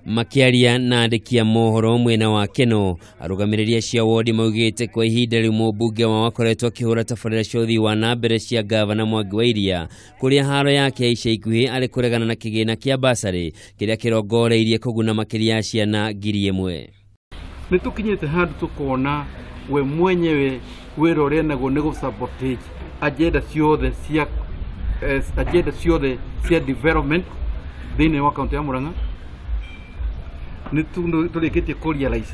Makiaria na andiki a mohoro mwena wa Keno, Arugamiriri cia wadi maugite kwa ihinda riu mumbunge wa wakoretwo akihura tabarira cia uthii wa nabere cia gavana Waithira kuria haro yake ya ica ikuhi ari kuregana na kigina kia basari kiria kirongoreirie kuguna makiria ciana 1,000. Nitukinyite handu tukona we mwenyewe wirore nago nego sabotage agenda cia development thini wa kaunti ya Murang'a nitulikitie kurealize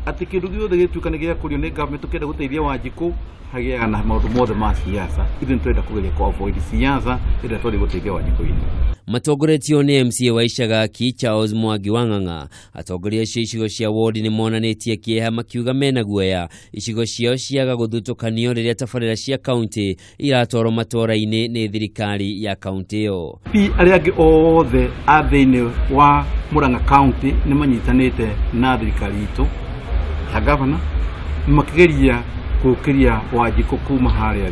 ati kindu giothe gituikane gia kurio ni government tukenda guteithia Wanjiku hagia na maundu mothe ma siasa ithu twenda kugeria ku avoid siasa ira tuli guteithia Wanjiku-ini. Matongoretio ni MCA wa icagi Charles Mwangi wa Ng'ang'a atongoria icigo cia ward ni monanitie kieha makiuga mena guoya icigo ciao ciaga guthutukanio riria tabarira cia kaunti iratwarwo matora-ini ni thirikari ya kaunti yo. Aria angi othe a thiini wa Murang'a kaunti ni manyitanite na thirikari itu ya governor makigeria gukiria Wanjiku kuma haria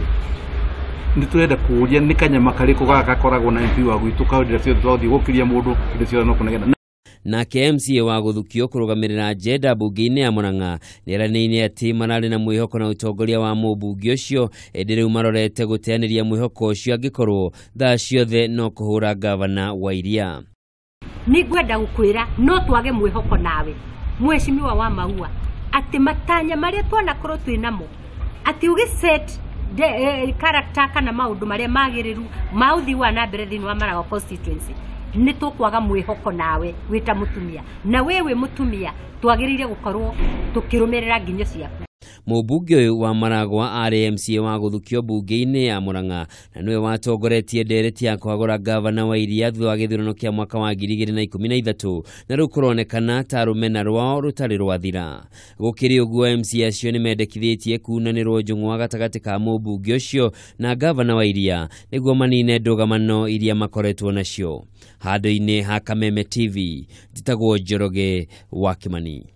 niturenda kuuria ni kanyama kariko gagakoragwo na MP wa gwitu kaundira cio thothi gukiria mundu inde cio no kunegena. Nake MCA wa guthukio kurugamirira agenda mbunge-ini ya Murang'a niraniine ati marari na mwihoko na utongoria wa mumbunge ucio enderiu marorete guteaniria mwihoko ucio angikorwo thaa ciothe no kuhura gavana Waithira. Ni gwenda gukwira no twage mwihoko nawe Mheshimiwa Wamaua ati matanya maria twanakorwo twinamo ati ugiset character kana maundu maria magiriru mauthi wa nabere thini wa Maragua constituency ni tukwaga mwihoko nawe wita mutumia na wewe mutumia twagirire gukorwo tukirumirira nginyo ciaku. Mumbunge wa Maragua ari MCA wa guthukio mbunge-ini ya Murang'a na niwe watongoretie ndereti ya kuhagura gavana Waithira thutha wa githurano kia mwaka wa 2013 na riu kuronekana ta rumena rwao rutari rwathira. Gukiri uguo MCA acio ni mendekithitie kunanirwo njung'wa gatagati ka mumbunge ucio na gavana Waithira niguo manine ndugamano iria makoretwo nacio. Handu-ini ha Kameme TV, Njitagwo Njoroge wa Kimani.